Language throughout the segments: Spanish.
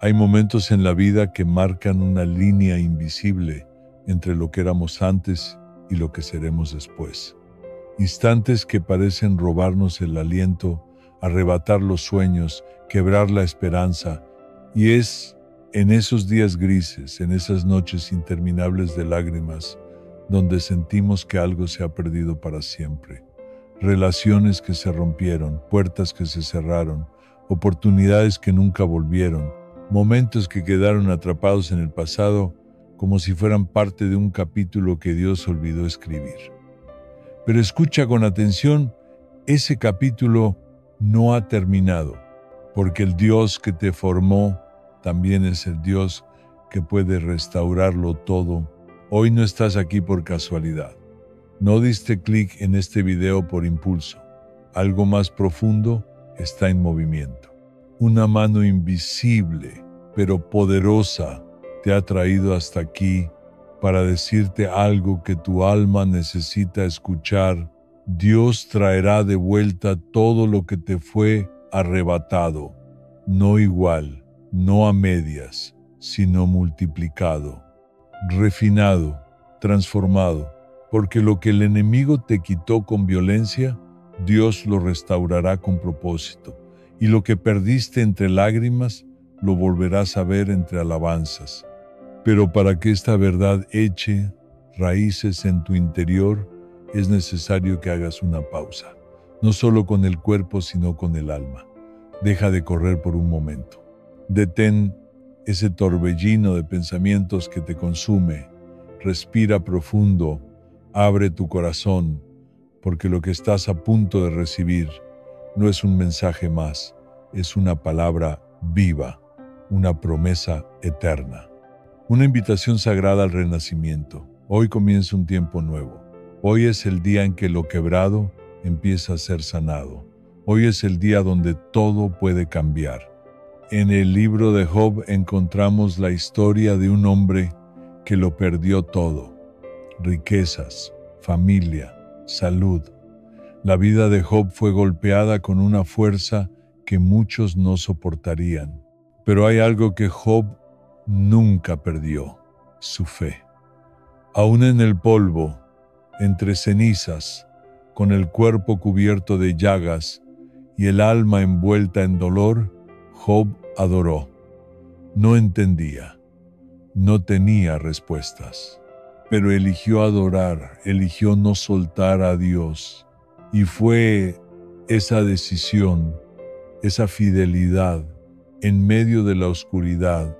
Hay momentos en la vida que marcan una línea invisible entre lo que éramos antes y lo que seremos después. Instantes que parecen robarnos el aliento, arrebatar los sueños, quebrar la esperanza. Y es en esos días grises, en esas noches interminables de lágrimas, donde sentimos que algo se ha perdido para siempre. Relaciones que se rompieron, puertas que se cerraron, oportunidades que nunca volvieron, momentos que quedaron atrapados en el pasado como si fueran parte de un capítulo que Dios olvidó escribir. Pero escucha con atención, ese capítulo no ha terminado, porque el Dios que te formó también es el Dios que puede restaurarlo todo. Hoy no estás aquí por casualidad. No diste clic en este video por impulso. Algo más profundo está en movimiento. Una mano invisible, pero poderosa, te ha traído hasta aquí para decirte algo que tu alma necesita escuchar. Dios traerá de vuelta todo lo que te fue arrebatado, no igual, no a medias, sino multiplicado, refinado, transformado, porque lo que el enemigo te quitó con violencia, Dios lo restaurará con propósito, y lo que perdiste entre lágrimas, lo volverás a ver entre alabanzas. Pero para que esta verdad eche raíces en tu interior, es necesario que hagas una pausa, no solo con el cuerpo, sino con el alma. Deja de correr por un momento. Detén ese torbellino de pensamientos que te consume. Respira profundo, abre tu corazón, porque lo que estás a punto de recibir no es un mensaje más, es una palabra viva, una promesa eterna. Una invitación sagrada al renacimiento. Hoy comienza un tiempo nuevo. Hoy es el día en que lo quebrado empieza a ser sanado. Hoy es el día donde todo puede cambiar. En el libro de Job encontramos la historia de un hombre que lo perdió todo. Riquezas, familia, salud. La vida de Job fue golpeada con una fuerza que muchos no soportarían. Pero hay algo que Job nunca perdió: su fe. Aún en el polvo, entre cenizas, con el cuerpo cubierto de llagas y el alma envuelta en dolor, Job adoró. No entendía, no tenía respuestas, pero eligió adorar, eligió no soltar a Dios. Y fue esa decisión, esa fidelidad en medio de la oscuridad,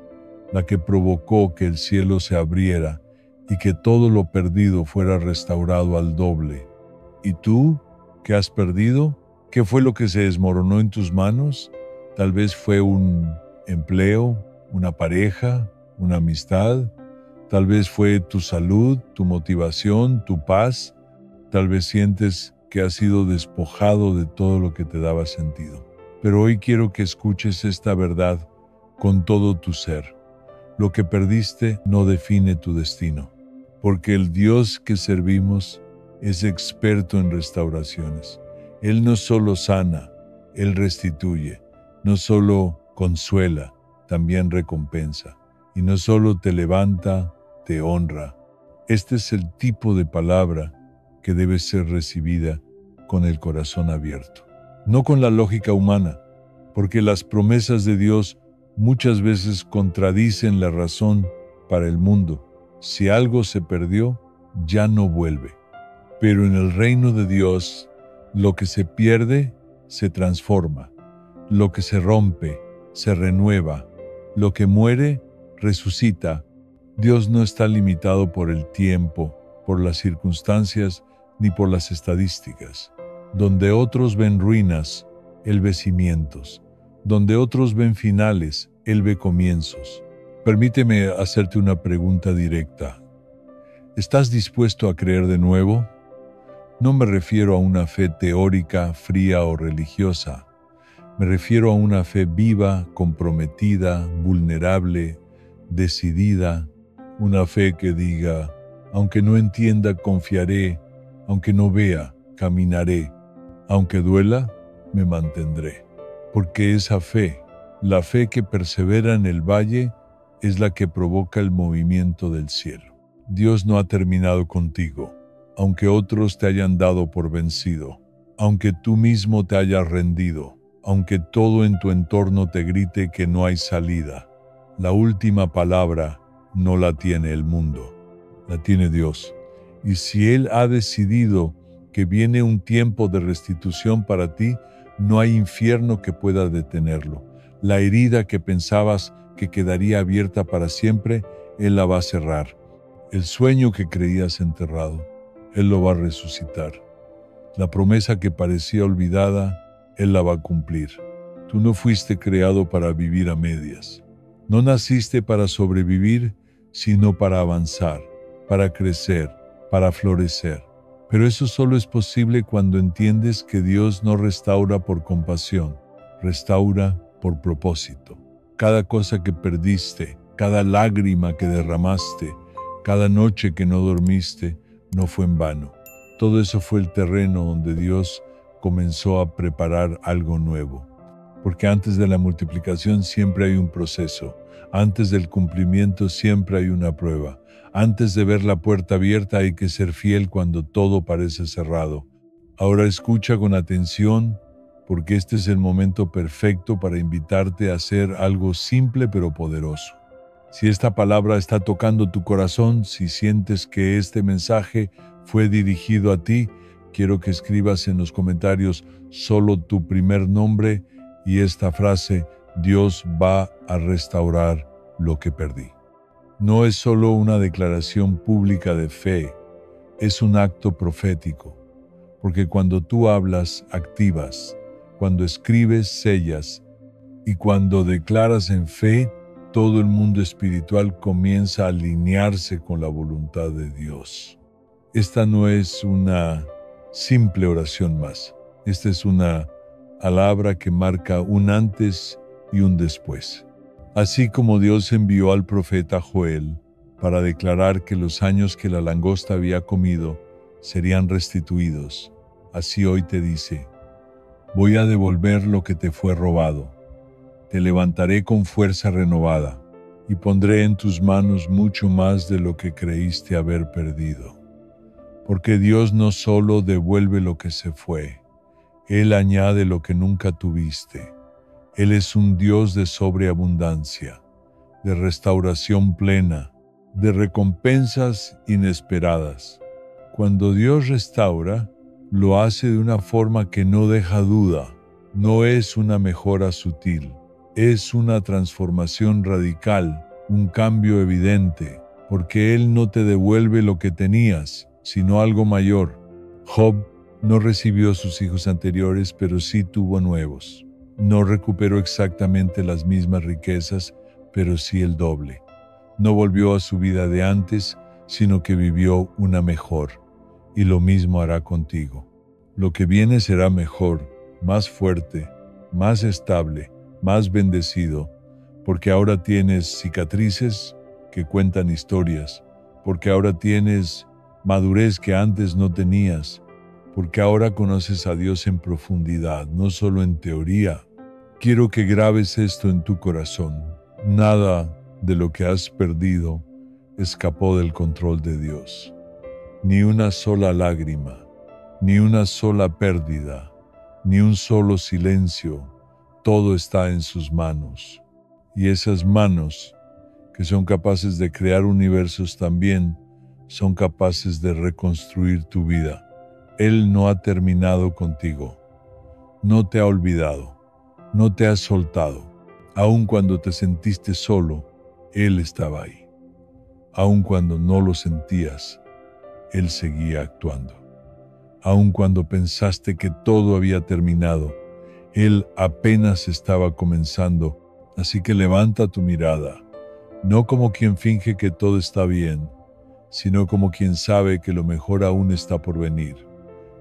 la que provocó que el cielo se abriera y que todo lo perdido fuera restaurado al doble. ¿Y tú, qué has perdido? ¿Qué fue lo que se desmoronó en tus manos? Tal vez fue un empleo, una pareja, una amistad. Tal vez fue tu salud, tu motivación, tu paz. Tal vez sientes que has sido despojado de todo lo que te daba sentido. Pero hoy quiero que escuches esta verdad con todo tu ser. Lo que perdiste no define tu destino, porque el Dios que servimos es experto en restauraciones. Él no solo sana, Él restituye, no solo consuela, también recompensa, y no solo te levanta, te honra. Este es el tipo de palabra que debe ser recibida con el corazón abierto, no con la lógica humana, porque las promesas de Dios muchas veces contradicen la razón para el mundo. Si algo se perdió, ya no vuelve. Pero en el reino de Dios, lo que se pierde, se transforma. Lo que se rompe, se renueva. Lo que muere, resucita. Dios no está limitado por el tiempo, por las circunstancias, ni por las estadísticas. Donde otros ven ruinas, Él ve cimientos. Donde otros ven finales, Él ve comienzos. Permíteme hacerte una pregunta directa. ¿Estás dispuesto a creer de nuevo? No me refiero a una fe teórica, fría o religiosa. Me refiero a una fe viva, comprometida, vulnerable, decidida. Una fe que diga, aunque no entienda, confiaré. Aunque no vea, caminaré. Aunque duela, me mantendré. Porque esa fe La fe que persevera en el valle es la que provoca el movimiento del cielo. Dios no ha terminado contigo, aunque otros te hayan dado por vencido, aunque tú mismo te hayas rendido, aunque todo en tu entorno te grite que no hay salida. La última palabra no la tiene el mundo, la tiene Dios. Y si Él ha decidido que viene un tiempo de restitución para ti, no hay infierno que pueda detenerlo. La herida que pensabas que quedaría abierta para siempre, Él la va a cerrar. El sueño que creías enterrado, Él lo va a resucitar. La promesa que parecía olvidada, Él la va a cumplir. Tú no fuiste creado para vivir a medias. No naciste para sobrevivir, sino para avanzar, para crecer, para florecer. Pero eso solo es posible cuando entiendes que Dios no restaura por compasión, restaura por propósito. Cada cosa que perdiste, cada lágrima que derramaste, cada noche que no dormiste, no fue en vano. Todo eso fue el terreno donde Dios comenzó a preparar algo nuevo. Porque antes de la multiplicación siempre hay un proceso. Antes del cumplimiento siempre hay una prueba. Antes de ver la puerta abierta hay que ser fiel cuando todo parece cerrado. Ahora escucha con atención, porque este es el momento perfecto para invitarte a hacer algo simple pero poderoso. Si esta palabra está tocando tu corazón, si sientes que este mensaje fue dirigido a ti, quiero que escribas en los comentarios solo tu primer nombre y esta frase: Dios va a restaurar lo que perdí. No es solo una declaración pública de fe, es un acto profético, porque cuando tú hablas, activas, cuando escribes, sellas, y cuando declaras en fe, todo el mundo espiritual comienza a alinearse con la voluntad de Dios. Esta no es una simple oración más, esta es una palabra que marca un antes y un después. Así como Dios envió al profeta Joel para declarar que los años que la langosta había comido serían restituidos, así hoy te dice: voy a devolver lo que te fue robado, te levantaré con fuerza renovada y pondré en tus manos mucho más de lo que creíste haber perdido. Porque Dios no solo devuelve lo que se fue, Él añade lo que nunca tuviste. Él es un Dios de sobreabundancia, de restauración plena, de recompensas inesperadas. Cuando Dios restaura, lo hace de una forma que no deja duda. No es una mejora sutil, es una transformación radical, un cambio evidente, porque Él no te devuelve lo que tenías, sino algo mayor. Job no recibió sus hijos anteriores, pero sí tuvo nuevos. No recuperó exactamente las mismas riquezas, pero sí el doble. No volvió a su vida de antes, sino que vivió una mejor. Y lo mismo hará contigo. Lo que viene será mejor, más fuerte, más estable, más bendecido, porque ahora tienes cicatrices que cuentan historias, porque ahora tienes madurez que antes no tenías, porque ahora conoces a Dios en profundidad, no solo en teoría. Quiero que grabes esto en tu corazón. Nada de lo que has perdido escapó del control de Dios. Ni una sola lágrima, ni una sola pérdida, ni un solo silencio. Todo está en sus manos. Y esas manos, que son capaces de crear universos también, son capaces de reconstruir tu vida. Él no ha terminado contigo. No te ha olvidado. No te has soltado. Aun cuando te sentiste solo, Él estaba ahí. Aun cuando no lo sentías, Él seguía actuando. Aun cuando pensaste que todo había terminado, Él apenas estaba comenzando. Así que levanta tu mirada, no como quien finge que todo está bien, sino como quien sabe que lo mejor aún está por venir.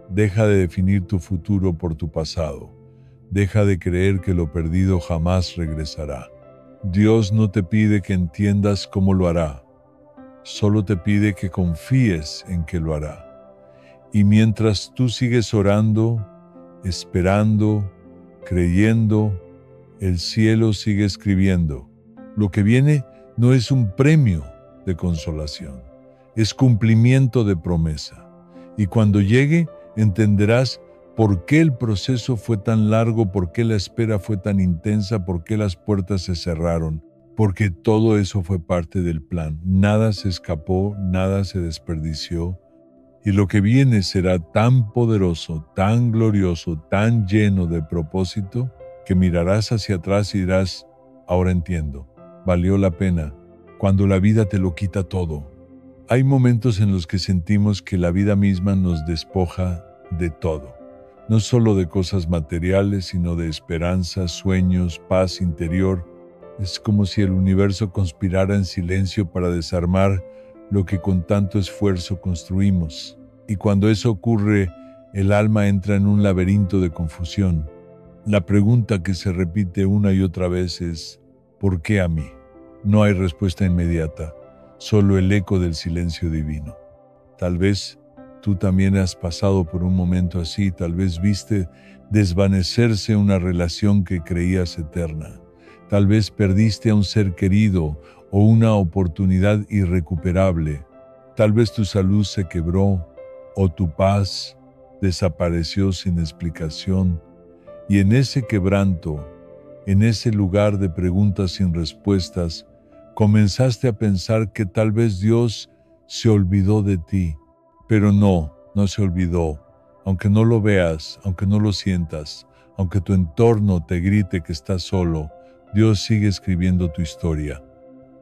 Deja de definir tu futuro por tu pasado. Deja de creer que lo perdido jamás regresará. Dios no te pide que entiendas cómo lo hará, solo te pide que confíes en que lo hará. Y mientras tú sigues orando, esperando, creyendo El cielo sigue escribiendo. Lo que viene no es un premio de consolación, es cumplimiento de promesa. Y cuando llegue, entenderás por qué el proceso fue tan largo, por qué la espera fue tan intensa, por qué las puertas se cerraron, porque todo eso fue parte del plan. Nada se escapó, nada se desperdició. Y lo que viene será tan poderoso, tan glorioso, tan lleno de propósito, que mirarás hacia atrás y dirás, ahora entiendo, valió la pena, cuando la vida te lo quita todo. Hay momentos en los que sentimos que la vida misma nos despoja de todo, no solo de cosas materiales, sino de esperanza, sueños, paz interior. Es como si el universo conspirara en silencio para desarmar lo que con tanto esfuerzo construimos. Y cuando eso ocurre, el alma entra en un laberinto de confusión. La pregunta que se repite una y otra vez es, ¿por qué a mí? No hay respuesta inmediata, solo el eco del silencio divino. Tal vez tú también has pasado por un momento así, tal vez viste desvanecerse una relación que creías eterna. Tal vez perdiste a un ser querido o una oportunidad irrecuperable. Tal vez tu salud se quebró o tu paz desapareció sin explicación. Y en ese quebranto, en ese lugar de preguntas sin respuestas, comenzaste a pensar que tal vez Dios se olvidó de ti. Pero no se olvidó. Aunque no lo veas, aunque no lo sientas, aunque tu entorno te grite que estás solo, Dios sigue escribiendo tu historia.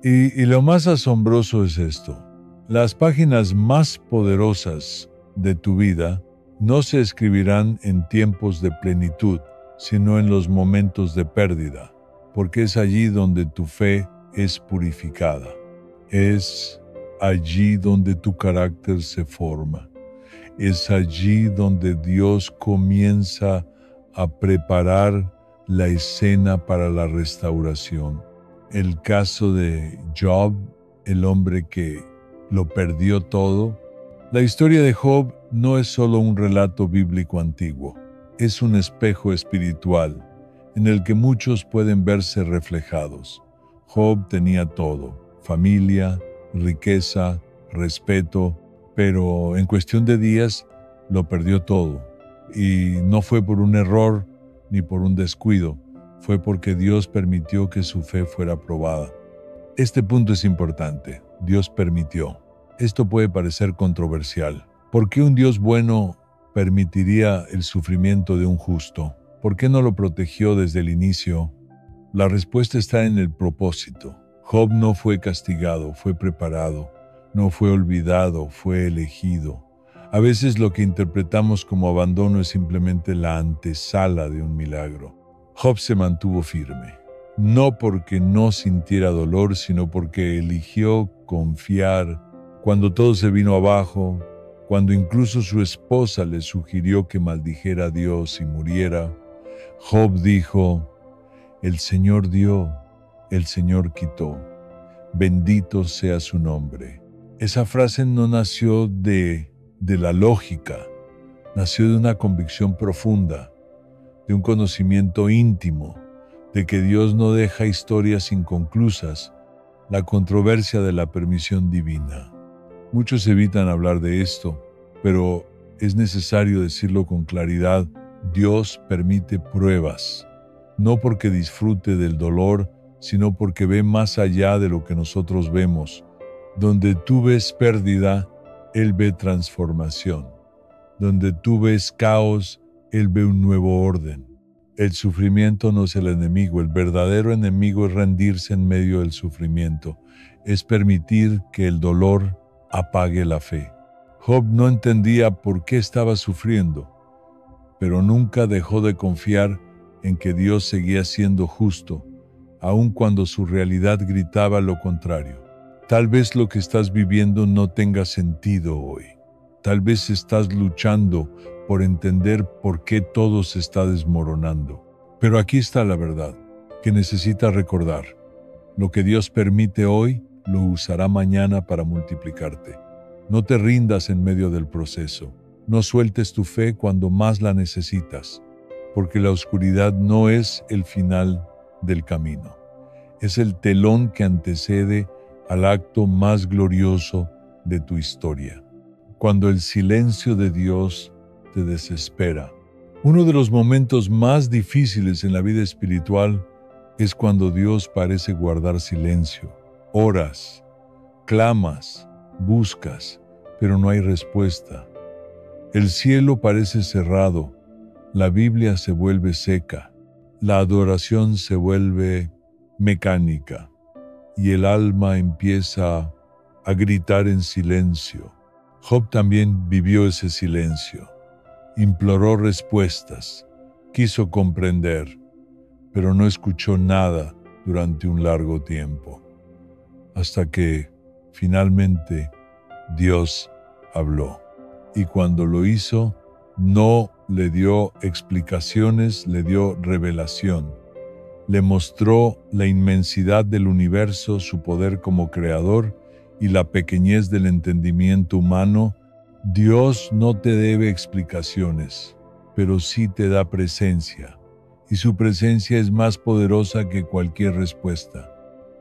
Y lo más asombroso es esto. Las páginas más poderosas de tu vida no se escribirán en tiempos de plenitud, sino en los momentos de pérdida, porque es allí donde tu fe es purificada. Es allí donde tu carácter se forma. Es allí donde Dios comienza a preparar la escena para la restauración. El caso de Job, el hombre que lo perdió todo. La historia de Job no es solo un relato bíblico antiguo, es un espejo espiritual en el que muchos pueden verse reflejados. Job tenía todo, familia, riqueza, respeto, pero en cuestión de días lo perdió todo. Y no fue por un error ni por un descuido, fue porque Dios permitió que su fe fuera probada. Este punto es importante. Dios permitió. Esto puede parecer controversial. ¿Por qué un Dios bueno permitiría el sufrimiento de un justo? ¿Por qué no lo protegió desde el inicio? La respuesta está en el propósito. Job no fue castigado, fue preparado. No fue olvidado, fue elegido. A veces lo que interpretamos como abandono es simplemente la antesala de un milagro. Job se mantuvo firme. No porque no sintiera dolor, sino porque eligió confiar. Cuando todo se vino abajo, cuando incluso su esposa le sugirió que maldijera a Dios y muriera, Job dijo, el Señor dio, el Señor quitó, bendito sea su nombre. Esa frase no nació de la lógica, nació de una convicción profunda, de un conocimiento íntimo, de que Dios no deja historias inconclusas, la controversia de la permisión divina. Muchos evitan hablar de esto, pero es necesario decirlo con claridad. Dios permite pruebas, no porque disfrute del dolor, sino porque ve más allá de lo que nosotros vemos. Donde tú ves pérdida, Él ve transformación. Donde tú ves caos, Él ve un nuevo orden. El sufrimiento no es el enemigo, el verdadero enemigo es rendirse en medio del sufrimiento, es permitir que el dolor apague la fe. Job no entendía por qué estaba sufriendo, pero nunca dejó de confiar en que Dios seguía siendo justo, aun cuando su realidad gritaba lo contrario. Tal vez lo que estás viviendo no tenga sentido hoy. Tal vez estás luchando por entender por qué todo se está desmoronando. Pero aquí está la verdad, que necesitas recordar. Lo que Dios permite hoy, lo usará mañana para multiplicarte. No te rindas en medio del proceso. No sueltes tu fe cuando más la necesitas, porque la oscuridad no es el final del camino. Es el telón que antecede al acto más glorioso de tu historia. Cuando el silencio de Dios te desespera. Uno de los momentos más difíciles en la vida espiritual es cuando Dios parece guardar silencio. Oras, clamas, buscas, pero no hay respuesta. El cielo parece cerrado, la Biblia se vuelve seca, la adoración se vuelve mecánica y el alma empieza a gritar en silencio. Job también vivió ese silencio, imploró respuestas, quiso comprender, pero no escuchó nada durante un largo tiempo, hasta que finalmente Dios habló. Y cuando lo hizo, no le dio explicaciones, le dio revelación. Le mostró la inmensidad del universo, su poder como creador y la pequeñez del entendimiento humano. Dios no te debe explicaciones, pero sí te da presencia. Y su presencia es más poderosa que cualquier respuesta.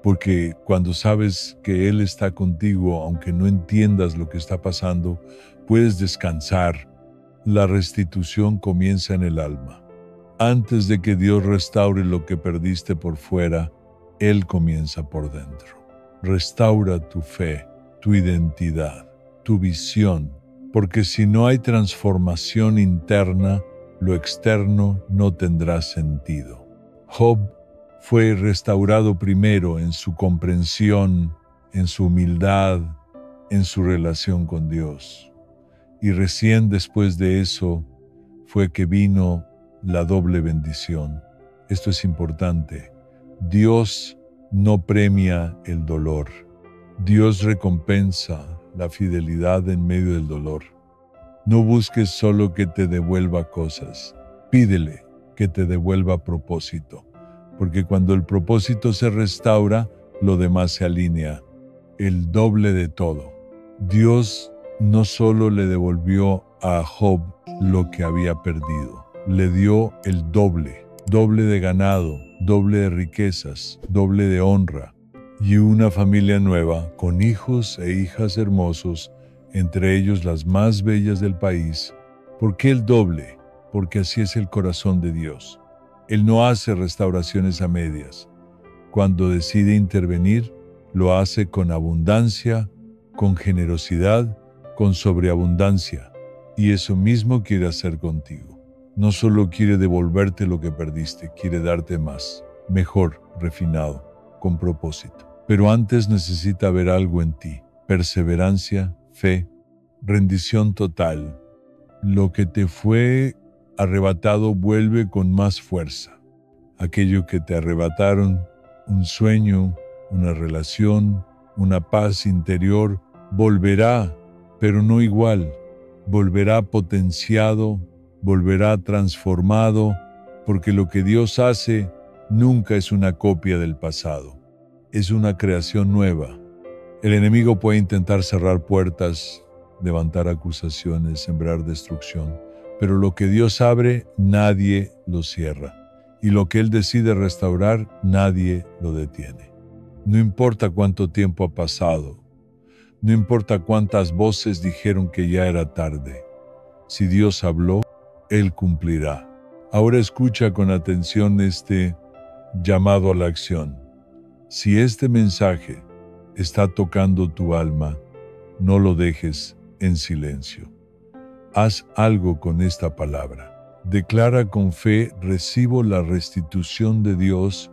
Porque cuando sabes que Él está contigo, aunque no entiendas lo que está pasando, puedes descansar. La restitución comienza en el alma. Antes de que Dios restaure lo que perdiste por fuera, Él comienza por dentro. Restaura tu fe, tu identidad, tu visión, porque si no hay transformación interna, lo externo no tendrá sentido. Job fue restaurado primero en su comprensión, en su humildad, en su relación con Dios. Y recién después de eso fue que vino la doble bendición. Esto es importante. Dios no premia el dolor. Dios recompensa la fidelidad en medio del dolor. No busques solo que te devuelva cosas. Pídele que te devuelva propósito. Porque cuando el propósito se restaura, lo demás se alinea. El doble de todo. Dios no solo le devolvió a Job lo que había perdido, le dio el doble de ganado, doble de riquezas, doble de honra y una familia nueva con hijos e hijas hermosos, entre ellos las más bellas del país. ¿Por qué el doble? Porque así es el corazón de Dios. Él no hace restauraciones a medias. Cuando decide intervenir, lo hace con abundancia, con generosidad, con sobreabundancia, y eso mismo quiere hacer contigo. No solo quiere devolverte lo que perdiste, quiere darte más, mejor, refinado, con propósito. Pero antes necesita ver algo en ti: perseverancia, fe, rendición total. Lo que te fue arrebatado vuelve con más fuerza. Aquello que te arrebataron, un sueño, una relación, una paz interior, volverá, pero no igual. Volverá potenciado, volverá transformado, porque lo que Dios hace nunca es una copia del pasado. Es una creación nueva. El enemigo puede intentar cerrar puertas, levantar acusaciones, sembrar destrucción, pero lo que Dios abre, nadie lo cierra. Y lo que Él decide restaurar, nadie lo detiene. No importa cuánto tiempo ha pasado, no importa cuántas voces dijeron que ya era tarde. Si Dios habló, Él cumplirá. Ahora escucha con atención este llamado a la acción. Si este mensaje está tocando tu alma, no lo dejes en silencio. Haz algo con esta palabra. Declara con fe: recibo la restitución de Dios,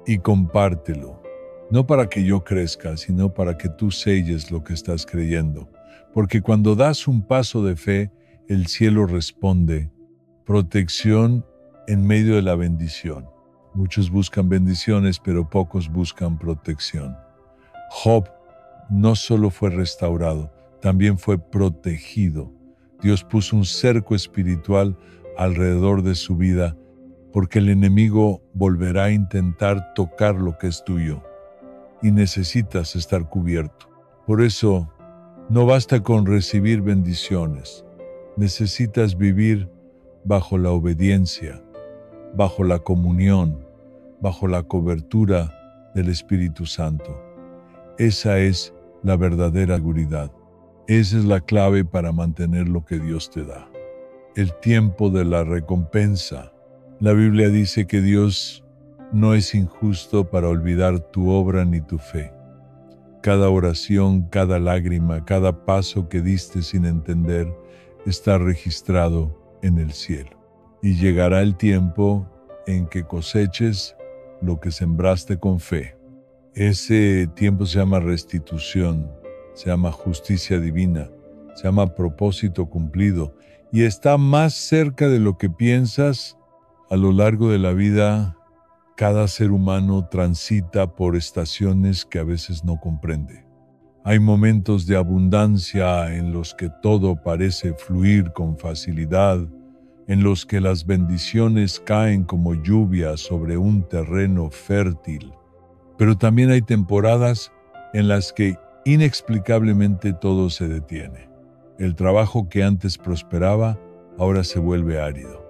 y compártelo. No para que yo crezca, sino para que tú selles lo que estás creyendo. Porque cuando das un paso de fe, el cielo responde. Protección en medio de la bendición. Muchos buscan bendiciones, pero pocos buscan protección. Job no solo fue restaurado, también fue protegido. Dios puso un cerco espiritual alrededor de su vida, porque el enemigo volverá a intentar tocar lo que es tuyo. Y necesitas estar cubierto. Por eso, no basta con recibir bendiciones. Necesitas vivir bajo la obediencia, bajo la comunión, bajo la cobertura del Espíritu Santo. Esa es la verdadera seguridad. Esa es la clave para mantener lo que Dios te da. El tiempo de la recompensa. La Biblia dice que Dios no es injusto para olvidar tu obra ni tu fe. Cada oración, cada lágrima, cada paso que diste sin entender está registrado en el cielo. Y llegará el tiempo en que coseches lo que sembraste con fe. Ese tiempo se llama restitución, se llama justicia divina, se llama propósito cumplido y está más cerca de lo que piensas. A lo largo de la vida, cada ser humano transita por estaciones que a veces no comprende. Hay momentos de abundancia en los que todo parece fluir con facilidad, en los que las bendiciones caen como lluvia sobre un terreno fértil. Pero también hay temporadas en las que inexplicablemente todo se detiene. El trabajo que antes prosperaba ahora se vuelve árido.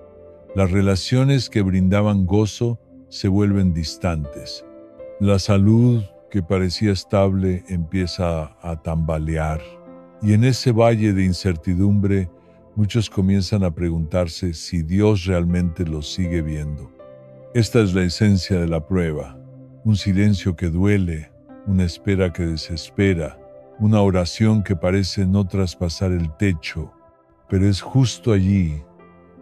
Las relaciones que brindaban gozo se vuelven distantes. La salud que parecía estable empieza a tambalear. Y en ese valle de incertidumbre, muchos comienzan a preguntarse si Dios realmente los sigue viendo. Esta es la esencia de la prueba. Un silencio que duele, una espera que desespera, una oración que parece no traspasar el techo, pero es justo allí,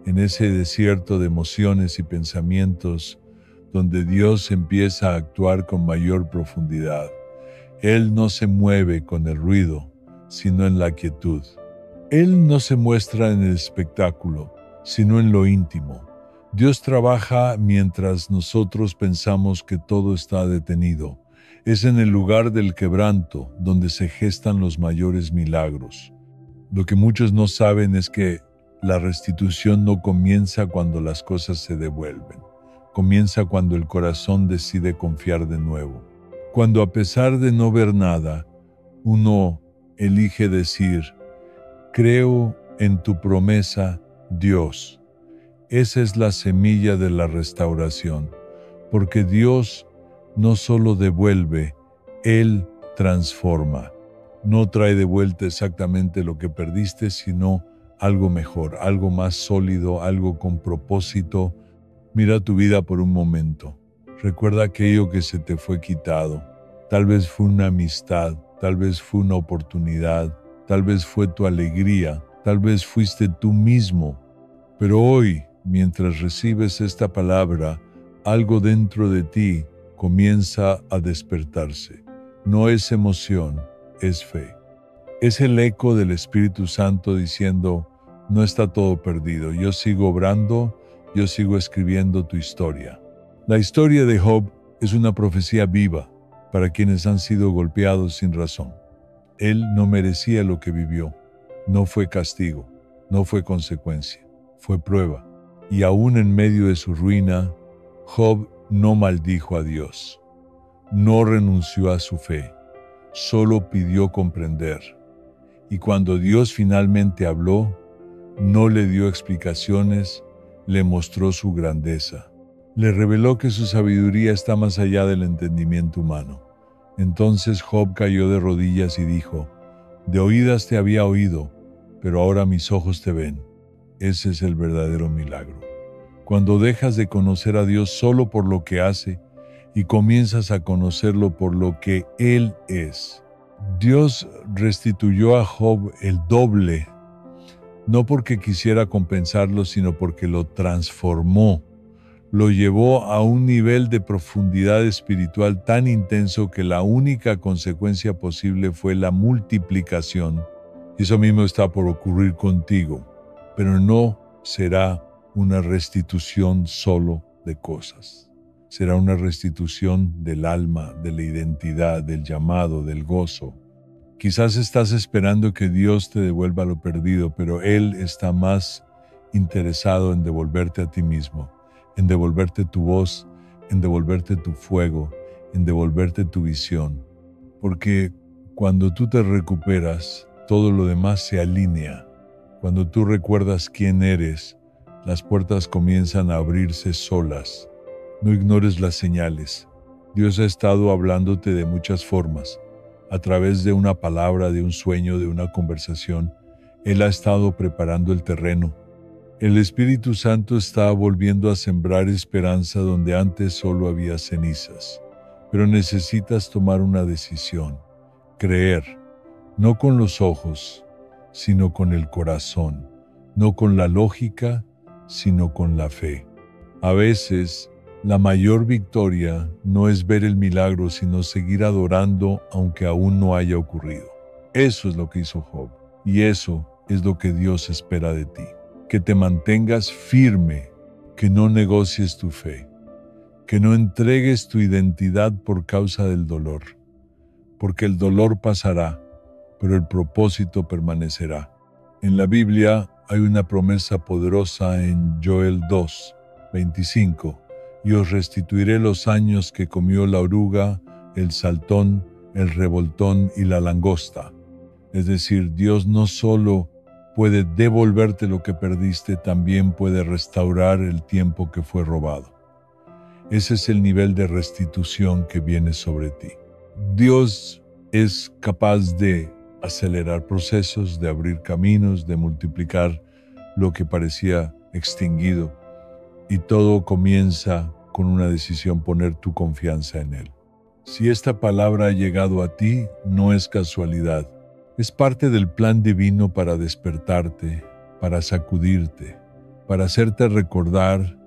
en ese desierto de emociones y pensamientos, donde Dios empieza a actuar con mayor profundidad. Él no se mueve con el ruido, sino en la quietud. Él no se muestra en el espectáculo, sino en lo íntimo. Dios trabaja mientras nosotros pensamos que todo está detenido. Es en el lugar del quebranto donde se gestan los mayores milagros. Lo que muchos no saben es que la restitución no comienza cuando las cosas se devuelven. Comienza cuando el corazón decide confiar de nuevo. Cuando a pesar de no ver nada, uno elige decir: creo en tu promesa, Dios. Esa es la semilla de la restauración, porque Dios no solo devuelve, Él transforma. No trae de vuelta exactamente lo que perdiste, sino algo mejor, algo más sólido, algo con propósito. Mira tu vida por un momento. Recuerda aquello que se te fue quitado. Tal vez fue una amistad, tal vez fue una oportunidad, tal vez fue tu alegría, tal vez fuiste tú mismo. Pero hoy, mientras recibes esta palabra, algo dentro de ti comienza a despertarse. No es emoción, es fe. Es el eco del Espíritu Santo diciendo: no está todo perdido, yo sigo obrando, yo sigo escribiendo tu historia. La historia de Job es una profecía viva para quienes han sido golpeados sin razón. Él no merecía lo que vivió. No fue castigo, no fue consecuencia, fue prueba. Y aún en medio de su ruina, Job no maldijo a Dios, no renunció a su fe, solo pidió comprender. Y cuando Dios finalmente habló, no le dio explicaciones, le mostró su grandeza. Le reveló que su sabiduría está más allá del entendimiento humano. Entonces Job cayó de rodillas y dijo: de oídas te había oído, pero ahora mis ojos te ven. Ese es el verdadero milagro. Cuando dejas de conocer a Dios solo por lo que hace y comienzas a conocerlo por lo que Él es. Dios restituyó a Job el doble, no porque quisiera compensarlo, sino porque lo transformó. Lo llevó a un nivel de profundidad espiritual tan intenso que la única consecuencia posible fue la multiplicación. Eso mismo está por ocurrir contigo, pero no será una restitución solo de cosas. Será una restitución del alma, de la identidad, del llamado, del gozo. Quizás estás esperando que Dios te devuelva lo perdido, pero Él está más interesado en devolverte a ti mismo, en devolverte tu voz, en devolverte tu fuego, en devolverte tu visión. Porque cuando tú te recuperas, todo lo demás se alinea. Cuando tú recuerdas quién eres, las puertas comienzan a abrirse solas. No ignores las señales. Dios ha estado hablándote de muchas formas. A través de una palabra, de un sueño, de una conversación. Él ha estado preparando el terreno. El Espíritu Santo está volviendo a sembrar esperanza donde antes solo había cenizas. Pero necesitas tomar una decisión. Creer, no con los ojos, sino con el corazón. No con la lógica, sino con la fe. A veces, la mayor victoria no es ver el milagro, sino seguir adorando aunque aún no haya ocurrido. Eso es lo que hizo Job, y eso es lo que Dios espera de ti. Que te mantengas firme, que no negocies tu fe, que no entregues tu identidad por causa del dolor, porque el dolor pasará, pero el propósito permanecerá. En la Biblia hay una promesa poderosa en Joel 2, 25. Y os restituiré los años que comió la oruga, el saltón, el revoltón y la langosta. Es decir, Dios no solo puede devolverte lo que perdiste, también puede restaurar el tiempo que fue robado. Ese es el nivel de restitución que viene sobre ti. Dios es capaz de acelerar procesos, de abrir caminos, de multiplicar lo que parecía extinguido. Y todo comienza con una decisión: poner tu confianza en Él. Si esta palabra ha llegado a ti, no es casualidad. Es parte del plan divino para despertarte, para sacudirte, para hacerte recordar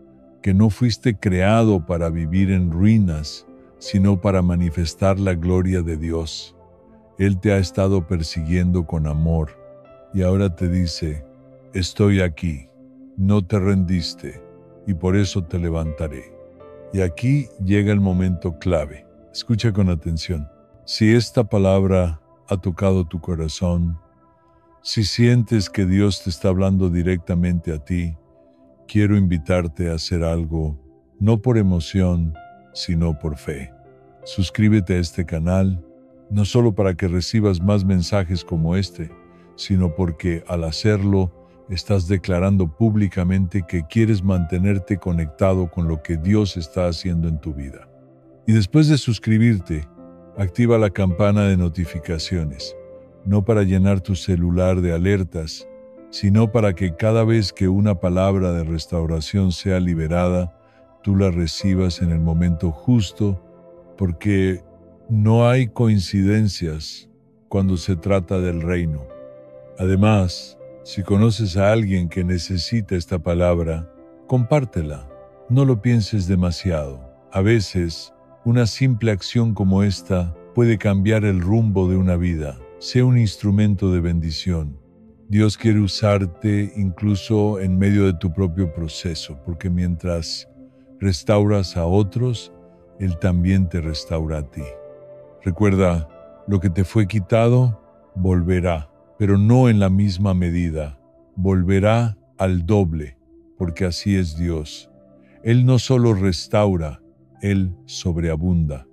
que no fuiste creado para vivir en ruinas, sino para manifestar la gloria de Dios. Él te ha estado persiguiendo con amor y ahora te dice: estoy aquí, no te rendiste, y por eso te levantaré. Y aquí llega el momento clave. Escucha con atención. Si esta palabra ha tocado tu corazón, si sientes que Dios te está hablando directamente a ti, quiero invitarte a hacer algo, no por emoción, sino por fe. Suscríbete a este canal, no solo para que recibas más mensajes como este, sino porque al hacerlo, estás declarando públicamente que quieres mantenerte conectado con lo que Dios está haciendo en tu vida. Y después de suscribirte, activa la campana de notificaciones, no para llenar tu celular de alertas, sino para que cada vez que una palabra de restauración sea liberada, tú la recibas en el momento justo, porque no hay coincidencias cuando se trata del reino. Además, si conoces a alguien que necesita esta palabra, compártela. No lo pienses demasiado. A veces, una simple acción como esta puede cambiar el rumbo de una vida. Sé un instrumento de bendición. Dios quiere usarte incluso en medio de tu propio proceso, porque mientras restauras a otros, Él también te restaura a ti. Recuerda, lo que te fue quitado, volverá. Pero no en la misma medida, volverá al doble, porque así es Dios. Él no solo restaura, Él sobreabunda.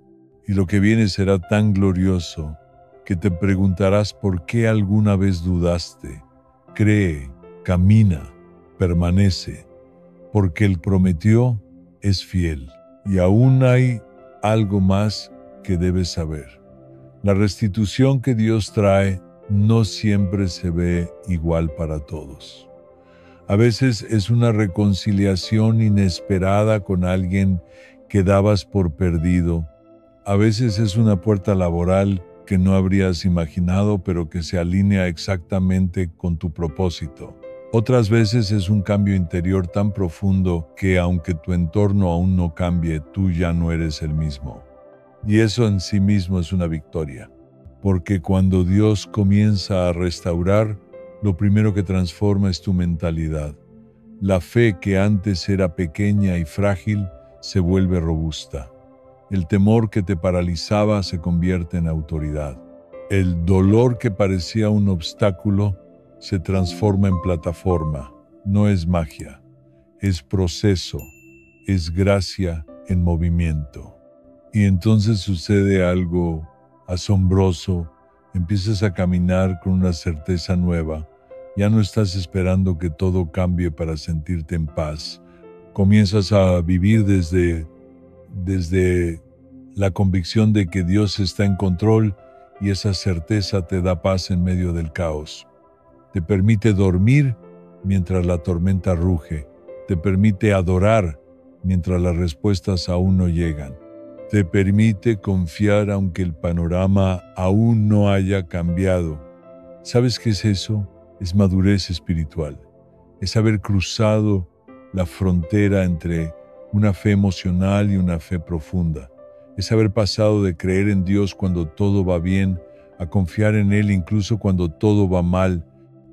Y lo que viene será tan glorioso que te preguntarás por qué alguna vez dudaste. Cree, camina, permanece, porque Él prometió, es fiel. Y aún hay algo más que debes saber. La restitución que Dios trae no siempre se ve igual para todos. A veces es una reconciliación inesperada con alguien que dabas por perdido. A veces es una puerta laboral que no habrías imaginado, pero que se alinea exactamente con tu propósito. Otras veces es un cambio interior tan profundo que aunque tu entorno aún no cambie, tú ya no eres el mismo. Y eso en sí mismo es una victoria. Porque cuando Dios comienza a restaurar, lo primero que transforma es tu mentalidad. La fe que antes era pequeña y frágil se vuelve robusta. El temor que te paralizaba se convierte en autoridad. El dolor que parecía un obstáculo se transforma en plataforma. No es magia, es proceso, es gracia en movimiento. Y entonces sucede algo asombroso, empiezas a caminar con una certeza nueva, ya no estás esperando que todo cambie para sentirte en paz, comienzas a vivir desde desde la convicción de que Dios está en control, y esa certeza te da paz en medio del caos. Te permite dormir mientras la tormenta ruge. Te permite adorar mientras las respuestas aún no llegan. Te permite confiar aunque el panorama aún no haya cambiado. ¿Sabes qué es eso? Es madurez espiritual. Es haber cruzado la frontera entre una fe emocional y una fe profunda. Es haber pasado de creer en Dios cuando todo va bien a confiar en Él incluso cuando todo va mal.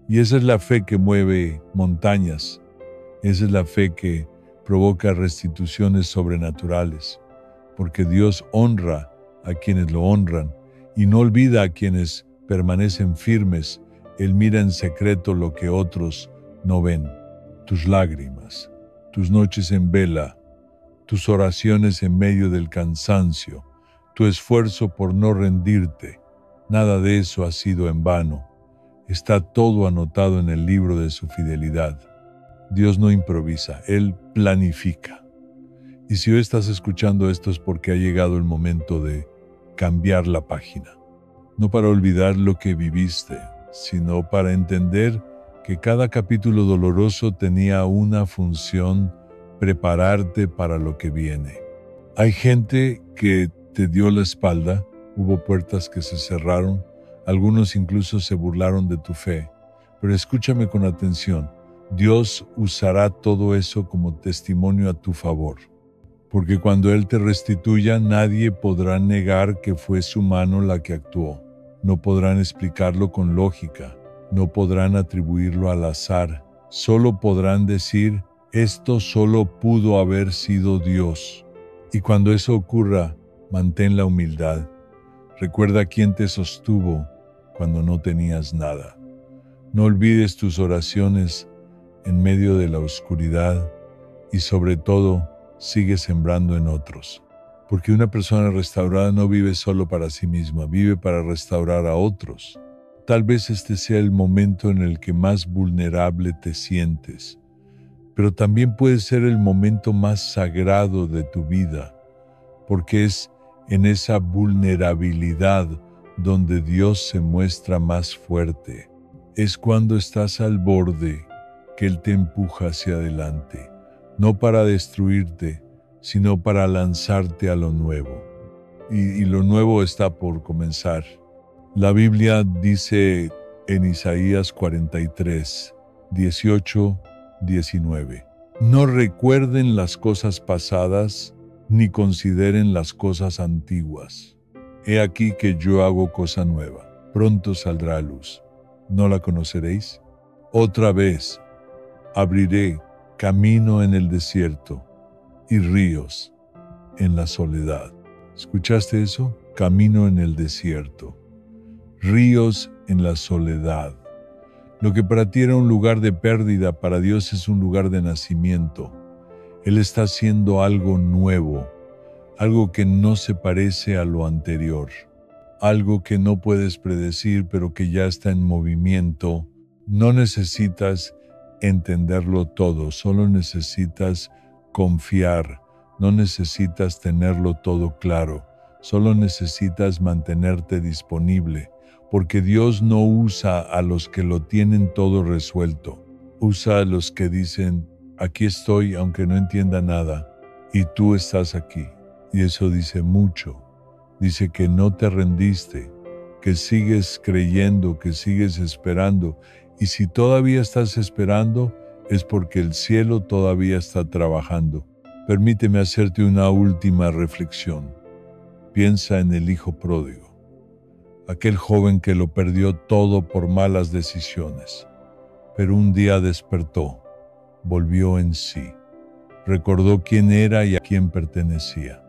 Y esa es la fe que mueve montañas. Esa es la fe que provoca restituciones sobrenaturales. Porque Dios honra a quienes lo honran y no olvida a quienes permanecen firmes. Él mira en secreto lo que otros no ven. Tus lágrimas, tus noches en vela, tus oraciones en medio del cansancio, tu esfuerzo por no rendirte, nada de eso ha sido en vano. Está todo anotado en el libro de su fidelidad. Dios no improvisa, Él planifica. Y si hoy estás escuchando esto es porque ha llegado el momento de cambiar la página. No para olvidar lo que viviste, sino para entender que cada capítulo doloroso tenía una función: prepararte para lo que viene. Hay gente que te dio la espalda, hubo puertas que se cerraron, algunos incluso se burlaron de tu fe, pero escúchame con atención, Dios usará todo eso como testimonio a tu favor, porque cuando Él te restituya nadie podrá negar que fue su mano la que actuó, no podrán explicarlo con lógica, no podrán atribuirlo al azar, solo podrán decir: esto solo pudo haber sido Dios. Y cuando eso ocurra, mantén la humildad. Recuerda quién te sostuvo cuando no tenías nada. No olvides tus oraciones en medio de la oscuridad y sobre todo, sigue sembrando en otros. Porque una persona restaurada no vive solo para sí misma, vive para restaurar a otros. Tal vez este sea el momento en el que más vulnerable te sientes, pero también puede ser el momento más sagrado de tu vida, porque es en esa vulnerabilidad donde Dios se muestra más fuerte. Es cuando estás al borde que Él te empuja hacia adelante, no para destruirte, sino para lanzarte a lo nuevo. Y lo nuevo está por comenzar. La Biblia dice en Isaías 43, 18, 19. No recuerden las cosas pasadas, ni consideren las cosas antiguas. He aquí que yo hago cosa nueva, pronto saldrá a luz. ¿No la conoceréis? Otra vez abriré camino en el desierto y ríos en la soledad. ¿Escuchaste eso? Camino en el desierto, ríos en la soledad. Lo que para ti era un lugar de pérdida, para Dios es un lugar de nacimiento. Él está haciendo algo nuevo, algo que no se parece a lo anterior, algo que no puedes predecir, pero que ya está en movimiento. No necesitas entenderlo todo, solo necesitas confiar, no necesitas tenerlo todo claro, solo necesitas mantenerte disponible. Porque Dios no usa a los que lo tienen todo resuelto. Usa a los que dicen: aquí estoy aunque no entienda nada, y tú estás aquí. Y eso dice mucho. Dice que no te rendiste, que sigues creyendo, que sigues esperando. Y si todavía estás esperando, es porque el cielo todavía está trabajando. Permíteme hacerte una última reflexión. Piensa en el hijo pródigo. Aquel joven que lo perdió todo por malas decisiones, pero un día despertó, volvió en sí, recordó quién era y a quién pertenecía.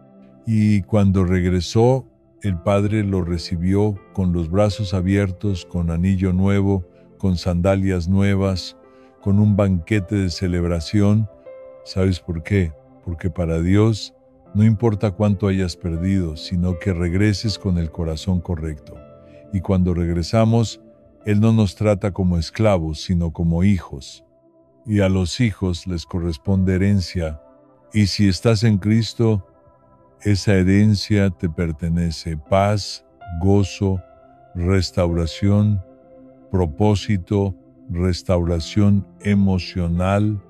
Y cuando regresó, el padre lo recibió con los brazos abiertos, con anillo nuevo, con sandalias nuevas, con un banquete de celebración. ¿Sabes por qué? Porque para Dios no importa cuánto hayas perdido, sino que regreses con el corazón correcto. Y cuando regresamos, Él no nos trata como esclavos, sino como hijos. Y a los hijos les corresponde herencia. Y si estás en Cristo, Esa herencia te pertenece: paz, gozo, restauración, propósito, restauración emocional,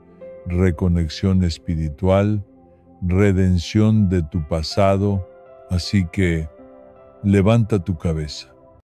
reconexión espiritual, redención de tu pasado. Así que levanta tu cabeza.